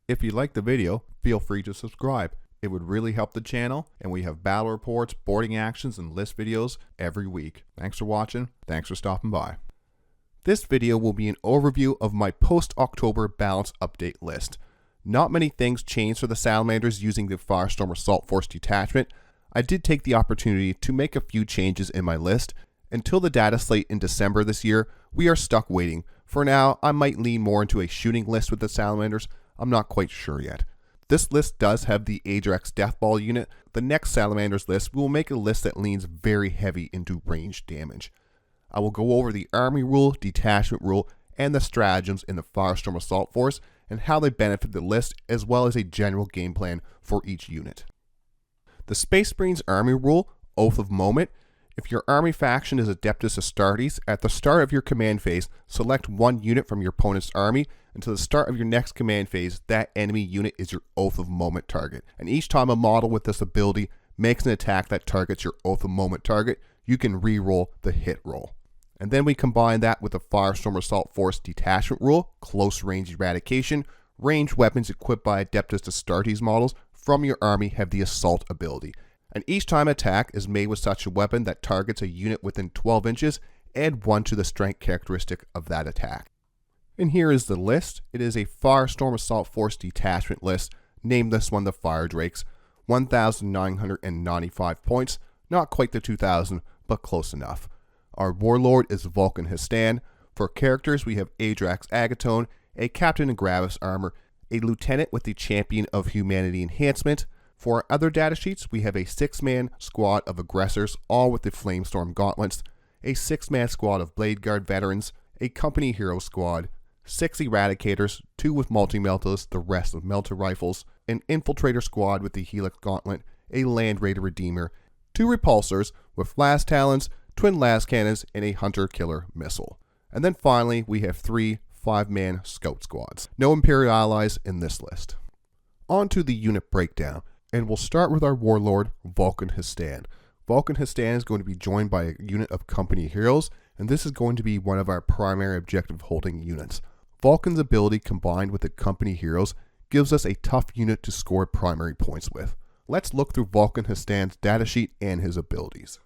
If you liked the video, feel free to subscribe. It would really help the channel, and we have battle reports, boarding actions, and list videos every week. Thanks for watching. Thanks for stopping by. This video will be an overview of my post-October balance update list. Not many things changed for the Salamanders using the Firestorm Assault Force detachment. I did take the opportunity to make a few changes in my list. Until the data slate in December this year, we are stuck waiting. For now, I might lean more into a shooting list with the Salamanders. I'm not quite sure yet. This list does have the Adrax Death Ball unit. The next Salamanders list, we will make a list that leans very heavy into range damage. I will go over the Army rule, Detachment rule, and the stratagems in the Firestorm Assault Force, and how they benefit the list, as well as a general game plan for each unit. The Space Marines Army rule, Oath of Moment. If your army faction is Adeptus Astartes, at the start of your command phase, select one unit from your opponent's army. Until the start of your next command phase, that enemy unit is your Oath of Moment target. And each time a model with this ability makes an attack that targets your Oath of Moment target, you can re-roll the hit roll. And then we combine that with the Firestorm Assault Force detachment rule, close range eradication. Ranged weapons equipped by Adeptus Astartes models from your army have the assault ability. And each time attack is made with such a weapon that targets a unit within 12 inches, add 1 to the strength characteristic of that attack. And here is the list. It is a Firestorm Assault Force detachment list. Name this one the Fire Drakes. 1,995 points. Not quite the 2,000, but close enough. Our Warlord is Vulkan Histan. For characters, we have Adrax Agaton, a Captain in Gravis armor, a Lieutenant with the Champion of Humanity enhancement. For our other data sheets, we have a 6-man squad of Aggressors, all with the Flamestorm gauntlets, a 6-man squad of Bladeguard veterans, a Company Hero squad, 6 Eradicators, 2 with multi-meltas, the rest with melta rifles, an Infiltrator squad with the Helix gauntlet, a Land Raider Redeemer, 2 Repulsors with las talons, twin las cannons, and a Hunter-Killer missile. And then finally, we have 3 5-man scout squads. No Imperial allies in this list. On to the unit breakdown. And we'll start with our Warlord, Vulkan Histan. Vulkan Histan is going to be joined by a unit of Company Heroes, and this is going to be one of our primary objective holding units. Vulkan's ability combined with the Company Heroes gives us a tough unit to score primary points with. Let's look through Vulkan Histan's datasheet and his abilities.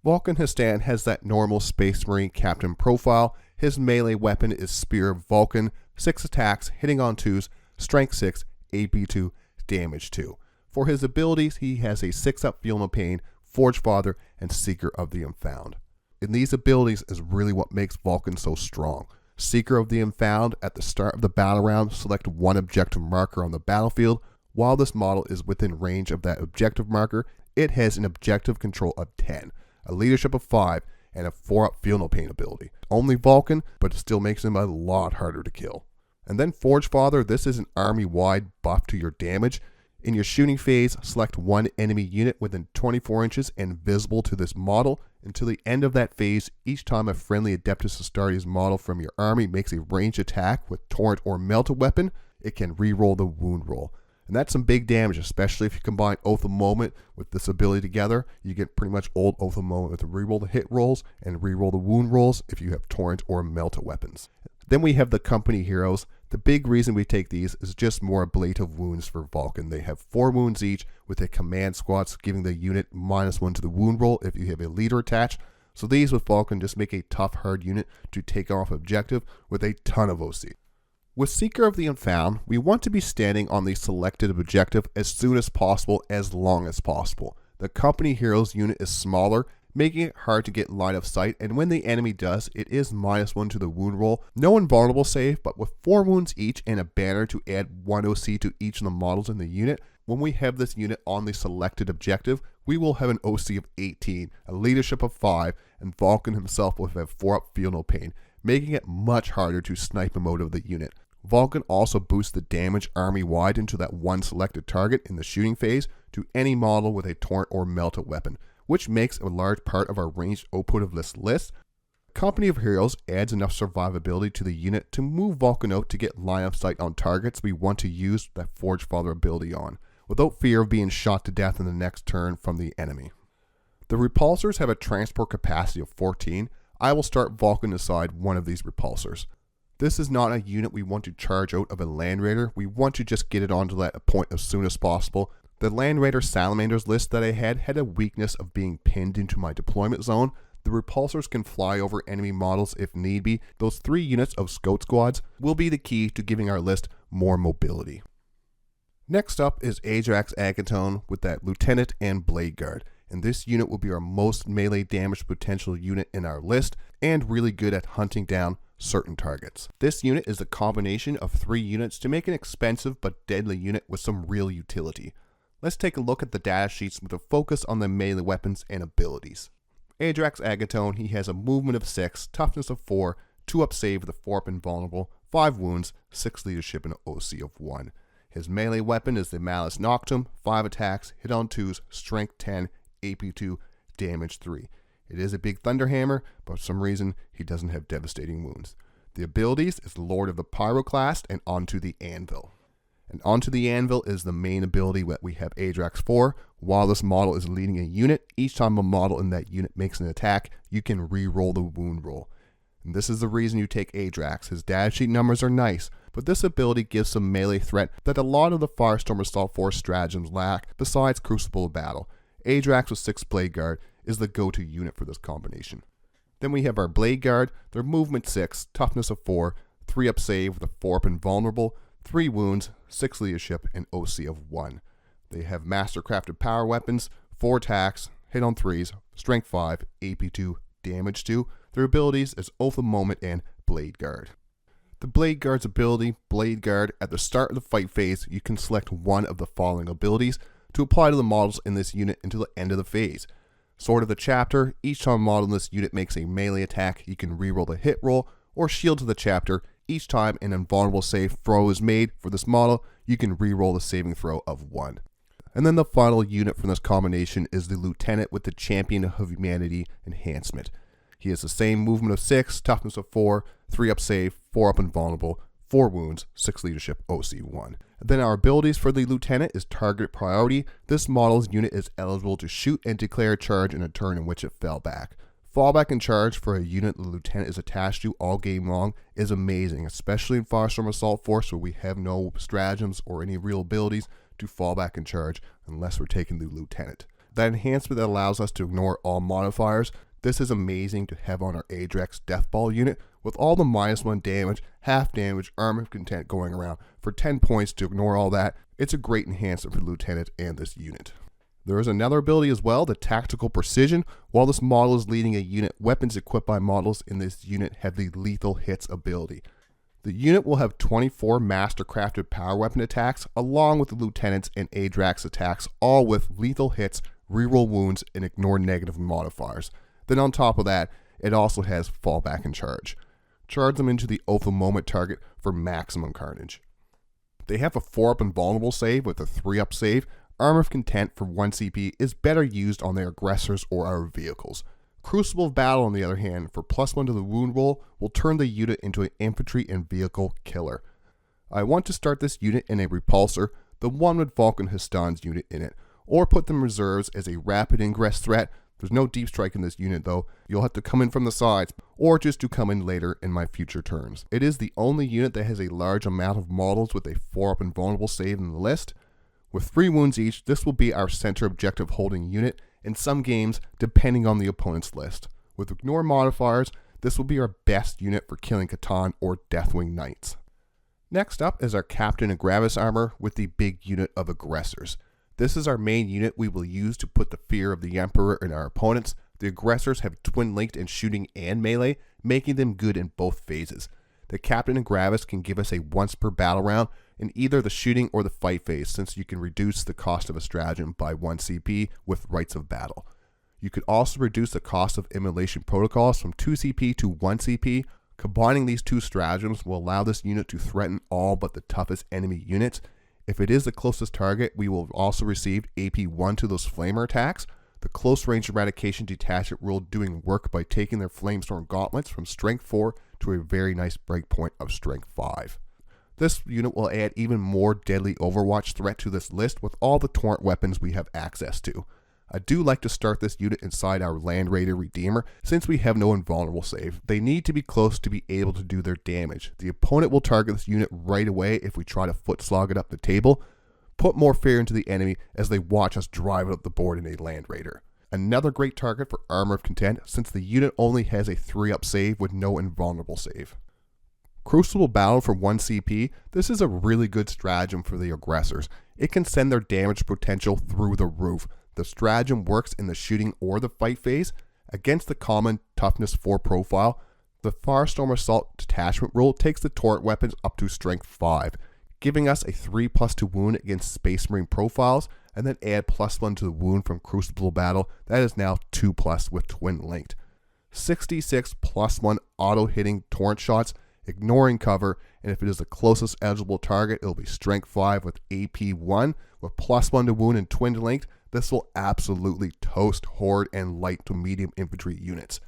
Vulkan Histan has that normal Space Marine Captain profile. His melee weapon is Spear of Vulkan, 6 attacks, hitting on 2s, strength 6, AP 2, damage 2. For his abilities, he has a 6-up Feel No Pain, Forge Father, and Seeker of the Unfound. And these abilities is really what makes Vulkan so strong. Seeker of the Unfound, at the start of the battle round, select one objective marker on the battlefield. While this model is within range of that objective marker, it has an objective control of 10, a leadership of 5, and a 4-up Feel No Pain ability. Only Vulkan, but it still makes him a lot harder to kill. And then Forge Father, this is an army-wide buff to your damage. In your shooting phase, select one enemy unit within 24 inches and visible to this model. Until the end of that phase, each time a friendly Adeptus Astartes model from your army makes a ranged attack with Torrent or Melta weapon, it can re-roll the wound roll. And that's some big damage, especially if you combine Oath of Moment with this ability together. You get pretty much old Oath of Moment with the re-roll the hit rolls and re-roll the wound rolls if you have Torrent or Melta weapons. Then we have the Company Heroes. The big reason we take these is just more ablative wounds for Vulkan. They have 4 wounds each, with a command squad giving the unit -1 to the wound roll if you have a leader attached. So these with Vulkan just make a tough, hard unit to take off objective with a ton of OC. With Seeker of the Unfound, we want to be standing on the selected objective as soon as possible, as long as possible. The Company Heroes unit is smaller, making it hard to get line of sight, and when the enemy does, it is -1 to the wound roll. No invulnerable save, but with 4 wounds each and a banner to add 1 OC to each of the models in the unit, when we have this unit on the selected objective, we will have an OC of 18, a leadership of 5, and Vulkan himself will have 4-up Feel No Pain, making it much harder to snipe him out of the unit. Vulkan also boosts the damage army-wide into that one selected target in the shooting phase to any model with a Torrent or Melta weapon, which makes a large part of our ranged output of this list. Company of Heroes adds enough survivability to the unit to move Vulkan out to get line of sight on targets we want to use that Forge Father ability on, without fear of being shot to death in the next turn from the enemy. The Repulsors have a transport capacity of 14. I will start Vulkan aside one of these Repulsors. This is not a unit we want to charge out of a Land Raider. We want to just get it onto that point as soon as possible. The Land Raider Salamanders list that I had a weakness of being pinned into my deployment zone. The Repulsors can fly over enemy models if need be. Those 3 units of Scout Squads will be the key to giving our list more mobility. Next up is Adrax Agaton with that Lieutenant and Bladeguard, and this unit will be our most melee damage potential unit in our list and really good at hunting down certain targets. This unit is a combination of 3 units to make an expensive but deadly unit with some real utility. Let's take a look at the data sheets with a focus on the melee weapons and abilities. Adrax Agaton, he has a movement of 6, toughness of 4, 2-up save with a 4-up invulnerable, 5 wounds, 6 leadership, and an OC of 1. His melee weapon is the Malus Noctum, 5 attacks, hit on 2s, strength 10, AP 2, damage 3. It is a big thunderhammer, but for some reason he doesn't have devastating wounds. The abilities is Lord of the Pyroclast and Onto the Anvil. And Onto the Anvil is the main ability that we have Adrax for. While this model is leading a unit, each time a model in that unit makes an attack, you can re-roll the wound roll. And this is the reason you take Adrax. His data sheet numbers are nice, but this ability gives some melee threat that a lot of the Firestorm Assault Force stratagems lack, besides Crucible of Battle. Adrax with 6 Bladeguard is the go-to unit for this combination. Then we have our Bladeguard, their movement 6, toughness of 4, 3-up save with a 4-up invulnerable, 3 wounds, 6 leadership, and OC of 1. They have mastercrafted power weapons, 4 attacks, hit on 3s, strength 5, AP 2, damage 2. Their abilities is Oath of Moment and Bladeguard. The Bladeguard's ability, Bladeguard, at the start of the fight phase, you can select one of the following abilities to apply to the models in this unit until the end of the phase. Sword of the Chapter, each time a model in this unit makes a melee attack, you can reroll the hit roll, or Shield of the Chapter, each time an invulnerable save throw is made for this model, you can reroll the saving throw of 1. And then the final unit from this combination is the Lieutenant with the Champion of Humanity enhancement. He has the same movement of 6, toughness of 4, 3-up save, 4-up invulnerable, 4 wounds, 6 leadership, OC 1. Then our abilities for the Lieutenant is target priority. This model's unit is eligible to shoot and declare a charge in a turn in which it fell back. Fallback and charge for a unit the Lieutenant is attached to all game long is amazing, especially in Firestorm Assault Force where we have no stratagems or any real abilities to fall back and charge unless we're taking the Lieutenant. That enhancement that allows us to ignore all modifiers, this is amazing to have on our Adrax Deathball unit with all the -1 damage, half damage, armor of content going around. For 10 points to ignore all that, it's a great enhancement for the Lieutenant and this unit. There is another ability as well, the Tactical Precision. While this model is leading a unit, weapons equipped by models in this unit have the Lethal Hits ability. The unit will have 24 mastercrafted power weapon attacks, along with the Lieutenant's and Adrax attacks, all with lethal hits, reroll wounds, and ignore negative modifiers. Then on top of that, it also has fallback and charge. Charge them into the Oath of Moment target for maximum carnage. They have a 4-up invulnerable save with a 3-up save. Armor of Content for 1 CP is better used on their aggressors or our vehicles. Crucible of Battle, on the other hand, for +1 to the wound roll, will turn the unit into an infantry and vehicle killer. I want to start this unit in a Repulsor, the one with Vulkan Histan's unit in it, or put them reserves as a rapid ingress threat. There's no deep strike in this unit though. You'll have to come in from the sides, or just to come in later in my future turns. It is the only unit that has a large amount of models with a 4-up invulnerable save in the list. With 3 wounds each, this will be our center objective holding unit in some games, depending on the opponent's list. With ignore modifiers, this will be our best unit for killing Catan or Deathwing Knights. Next up is our Captain of Gravis armor with the big unit of Aggressors. This is our main unit we will use to put the fear of the Emperor in our opponents. The Aggressors have twin linked in shooting and melee, making them good in both phases. The Captain of Gravis can give us a once per battle round in either the shooting or the fight phase, since you can reduce the cost of a stratagem by 1 CP with Rites of Battle. You could also reduce the cost of Immolation Protocols from 2 CP to 1 CP. Combining these 2 stratagems will allow this unit to threaten all but the toughest enemy units. If it is the closest target, we will also receive AP 1 to those flamer attacks. The close range eradication detachment rule doing work by taking their Flamestorm gauntlets from strength 4 to a very nice breakpoint of strength 5. This unit will add even more deadly Overwatch threat to this list with all the torrent weapons we have access to. I do like to start this unit inside our Land Raider Redeemer since we have no invulnerable save. They need to be close to be able to do their damage. The opponent will target this unit right away if we try to foot slog it up the table, put more fear into the enemy as they watch us drive it up the board in a Land Raider. Another great target for Armor of Content since the unit only has a 3-up save with no invulnerable save. Crucible Battle for 1 CP, this is a really good stratagem for the Aggressors. It can send their damage potential through the roof. The stratagem works in the shooting or the fight phase. Against the common toughness 4 profile, the Firestorm Assault Detachment rule takes the turret weapons up to strength 5, giving us a 3+ to wound against Space Marine profiles, and then add +1 to the wound from Crucible Battle. That is now 2+ with Twin Linked. 66 +1 auto hitting torrent shots, ignoring cover, and if it is the closest eligible target, it'll be strength 5 with AP 1 with +1 to wound and Twin Linked. This will absolutely toast horde and light to medium infantry units.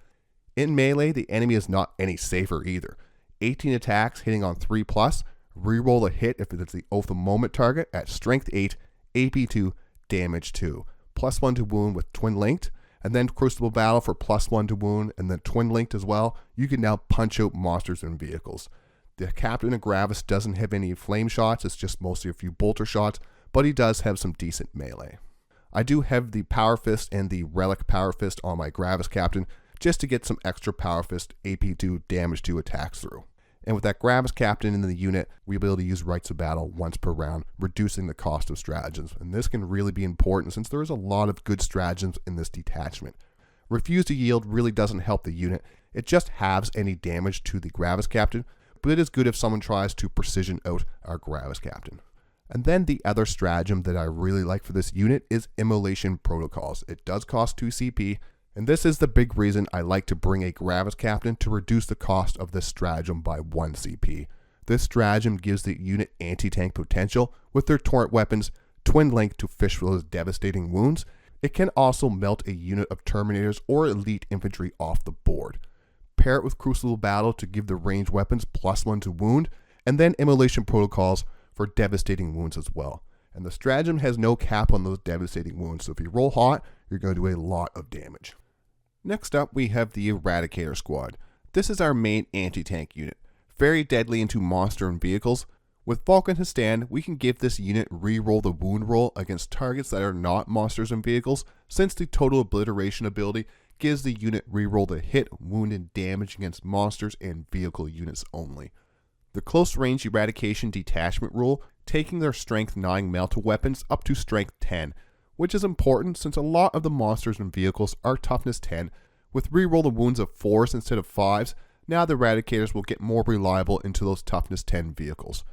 In melee, the enemy is not any safer either. 18 attacks hitting on 3+, reroll a hit if it is the Oath of Moment target at strength 8, AP 2, damage 2, +1 to wound with Twin Linked, and then Crucible Battle for +1 to wound, and then Twin Linked as well. You can now punch out monsters and vehicles. The Captain of Gravis doesn't have any flame shots, it's just mostly a few bolter shots, but he does have some decent melee. I do have the Power Fist and the Relic Power Fist on my Gravis Captain, just to get some extra Power Fist AP2 damage 2 attacks through. And with that Gravis Captain in the unit, we'll be able to use Rites of Battle once per round, reducing the cost of stratagems. And this can really be important since there is a lot of good stratagems in this detachment. Refuse to Yield really doesn't help the unit. It just halves any damage to the Gravis Captain, but it is good if someone tries to precision out our Gravis Captain. And then the other stratagem that I really like for this unit is Immolation Protocols. It does cost 2 CP, and this is the big reason I like to bring a Gravis Captain to reduce the cost of this stratagem by 1 CP. This stratagem gives the unit anti-tank potential with their torrent weapons, Twin Link to fish for those devastating wounds. It can also melt a unit of Terminators or elite infantry off the board. Pair it with Crucible Battle to give the ranged weapons +1 to wound, and then Immolation Protocols for devastating wounds as well. And the stratagem has no cap on those devastating wounds, so if you roll hot, you're going to do a lot of damage. Next up, we have the Eradicator Squad. This is our main anti-tank unit, very deadly into monster and vehicles. With Vulkan to stand, we can give this unit reroll the wound roll against targets that are not monsters and vehicles, since the total obliteration ability gives the unit reroll the hit, wound, and damage against monsters and vehicle units only. The close range eradication detachment rule, taking their strength 9 melta weapons up to strength 10, which is important since a lot of the monsters and vehicles are toughness 10. With reroll the wounds of 4s instead of 5s, now the Eradicators will get more reliable into those toughness 10 vehicles.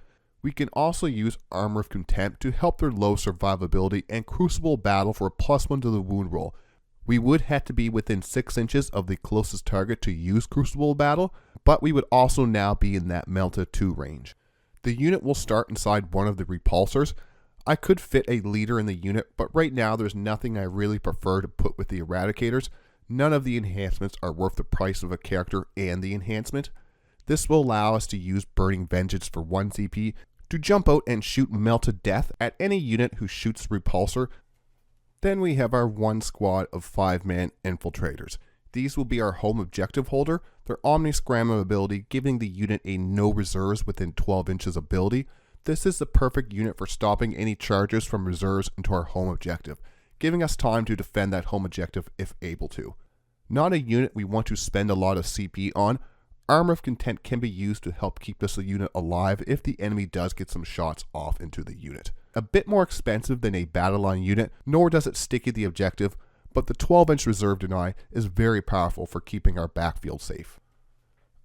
We can also use Armor of Contempt to help their low survivability and Crucible Battle for a +1 to the wound roll. We would have to be within 6 inches of the closest target to use Crucible Battle, but we would also now be in that Melta 2 range. The unit will start inside one of the Repulsors. I could fit a leader in the unit, but right now there's nothing I really prefer to put with the Eradicators. None of the enhancements are worth the price of a character and the enhancement. This will allow us to use Burning Vengeance for 1 CP to jump out and shoot Melta Death at any unit who shoots Repulsor. Then we have our 1 squad of 5-man Infiltrators. These will be our home objective holder, their Omni-Scram ability giving the unit a no reserves within 12 inches ability. This is the perfect unit for stopping any charges from reserves into our home objective, giving us time to defend that home objective if able to. Not a unit we want to spend a lot of CP on, Armor of Content can be used to help keep this unit alive if the enemy does get some shots off into the unit. A bit more expensive than a battle line unit, nor does it sticky the objective, but the 12-inch reserve deny is very powerful for keeping our backfield safe.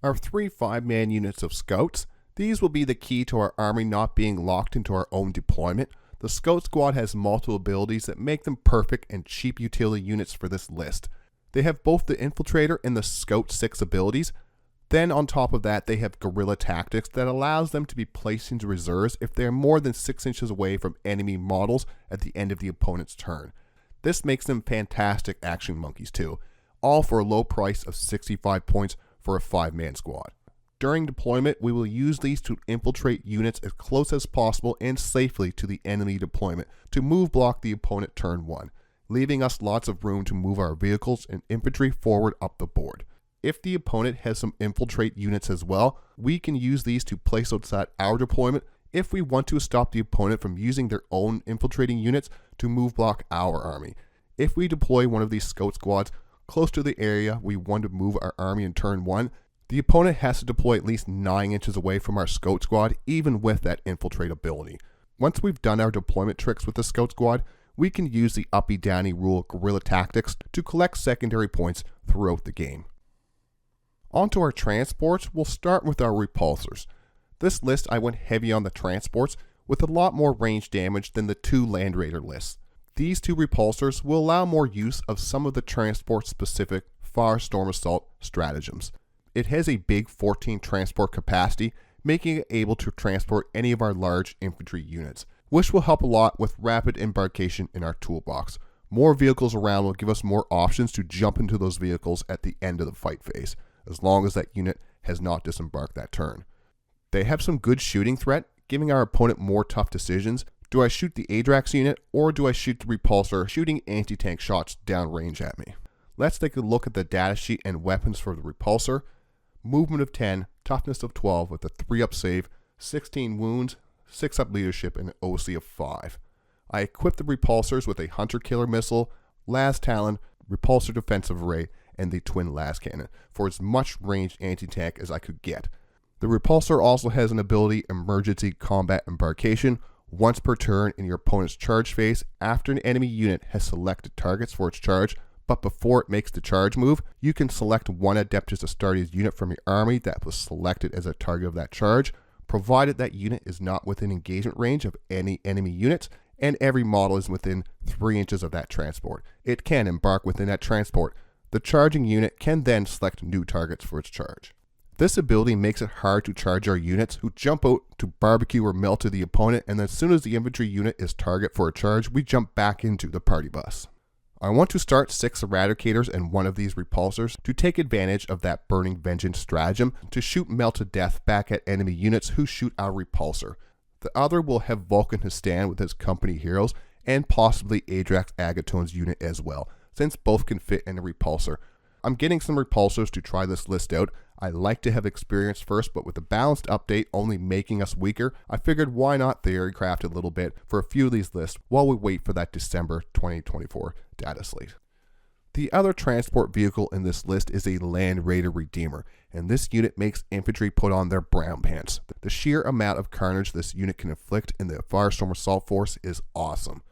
Our 3 5-man units of Scouts, these will be the key to our army not being locked into our own deployment. The Scout Squad has multiple abilities that make them perfect and cheap utility units for this list. They have both the Infiltrator and the Scout 6 abilities. Then on top of that, they have Guerrilla Tactics that allows them to be placed into reserves if they are more than 6 inches away from enemy models at the end of the opponent's turn. This makes them fantastic action monkeys too, all for a low price of 65 points for a 5-man squad. During deployment, we will use these to infiltrate units as close as possible and safely to the enemy deployment to move block the opponent turn 1. leaving us lots of room to move our vehicles and infantry forward up the board. If the opponent has some infiltrate units as well, we can use these to place outside our deployment if we want to stop the opponent from using their own infiltrating units to move block our army. If we deploy one of these scout squads close to the area we want to move our army in turn 1, the opponent has to deploy at least 9 inches away from our scout squad, even with that infiltrate ability. Once we've done our deployment tricks with the scout squad, we can use the uppy-downy rule guerrilla tactics to collect secondary points throughout the game. Onto our transports, we'll start with our repulsors. This list I went heavy on the transports with a lot more range damage than the 2 Land Raider lists. These 2 repulsors will allow more use of some of the transport-specific Firestorm Assault stratagems. It has a big 14 transport capacity, making it able to transport any of our large infantry units, which will help a lot with rapid embarkation in our toolbox. More vehicles around will give us more options to jump into those vehicles at the end of the fight phase, as long as that unit has not disembarked that turn. They have some good shooting threat, giving our opponent more tough decisions. Do I shoot the Adrax unit, or do I shoot the repulsor shooting anti-tank shots downrange at me? Let's take a look at the data sheet and weapons for the repulsor. Movement of 10, toughness of 12 with a 3-up save, 16 wounds, 6-up leadership, and an OC of 5. I equipped the repulsors with a hunter-killer missile, las talon, repulsor defensive array, and the twin las cannon for as much ranged anti-tank as I could get. The repulsor also has an ability emergency combat embarkation once per turn in your opponent's charge phase after an enemy unit has selected targets for its charge. But before it makes the charge move, you can select one Adeptus Astartes unit from your army that was selected as a target of that charge, provided that unit is not within engagement range of any enemy units, and every model is within 3 inches of that transport. It can embark within that transport. The charging unit can then select new targets for its charge. This ability makes it hard to charge our units who jump out to barbecue or melt to the opponent, and as soon as the infantry unit is target for a charge, we jump back into the party bus. I want to start 6 Eradicators and one of these repulsors to take advantage of that Burning Vengeance stratagem to shoot melt to death back at enemy units who shoot our repulsor. The other will have Vulkan Histan with his company heroes and possibly Adrax Agatone's unit as well, since both can fit in a repulsor. I'm getting some repulsors to try this list out. I like to have experience first, but with the balanced update only making us weaker, I figured why not theorycraft a little bit for a few of these lists while we wait for that December 2024 data slate. The other transport vehicle in this list is a Land Raider Redeemer, and this unit makes infantry put on their brown pants. The sheer amount of carnage this unit can inflict in the Firestorm Assault Force is awesome.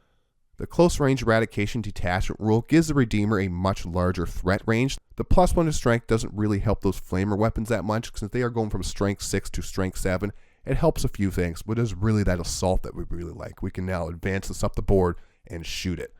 The close range eradication detachment rule gives the Redeemer a much larger threat range. The +1 to strength doesn't really help those flamer weapons that much since they are going from strength 6 to strength 7. It helps a few things, but it's really that assault that we really like. We can now advance this up the board and shoot it.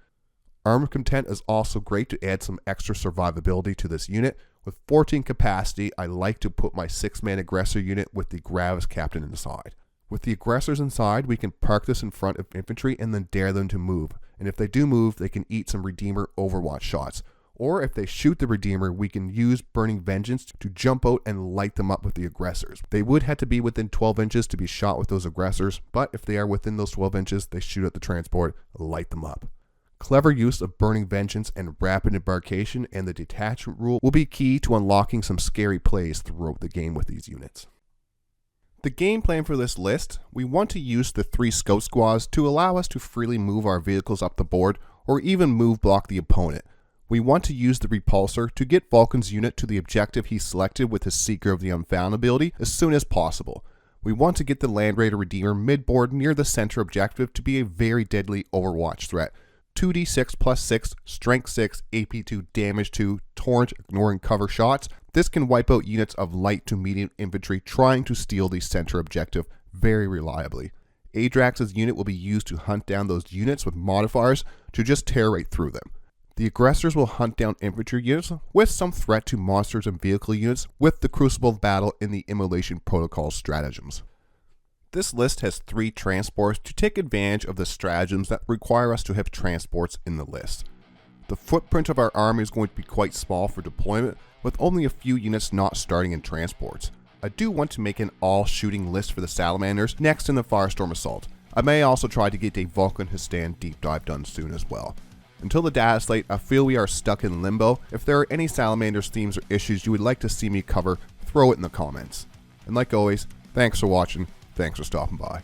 Armor Content is also great to add some extra survivability to this unit. With 14 capacity, I like to put my 6-man Aggressor unit with the Gravis captain inside. With the Aggressors inside, we can park this in front of infantry and then dare them to move. And if they do move, they can eat some Redeemer Overwatch shots. Or if they shoot the Redeemer, we can use Burning Vengeance to jump out and light them up with the Aggressors. They would have to be within 12 inches to be shot with those Aggressors, but if they are within those 12 inches, they shoot at the transport, light them up. Clever use of Burning Vengeance and rapid embarkation and the detachment rule will be key to unlocking some scary plays throughout the game with these units. The game plan for this list, we want to use the 3 scout squads to allow us to freely move our vehicles up the board or even move block the opponent. We want to use the repulsor to get Vulkan's unit to the objective he selected with his Seeker of the Unfound ability as soon as possible. We want to get the Land Raider Redeemer mid-board near the center objective to be a very deadly Overwatch threat. 2d6 plus 6, strength 6, AP 2, damage 2, torrent ignoring cover shots. This can wipe out units of light to medium infantry trying to steal the center objective very reliably. Adrax's unit will be used to hunt down those units with modifiers to just tear right through them. The Aggressors will hunt down infantry units with some threat to monsters and vehicle units with the Crucible of Battle in the Immolation Protocol stratagems. This list has 3 transports to take advantage of the stratagems that require us to have transports in the list. The footprint of our army is going to be quite small for deployment, with only a few units not starting in transports. I do want to make an all-shooting list for the Salamanders next in the Firestorm Assault. I may also try to get a Vulkan Histan deep dive done soon as well. Until the data slate, I feel we are stuck in limbo. If there are any Salamanders themes or issues you would like to see me cover, throw it in the comments. And like always, thanks for watching, thanks for stopping by.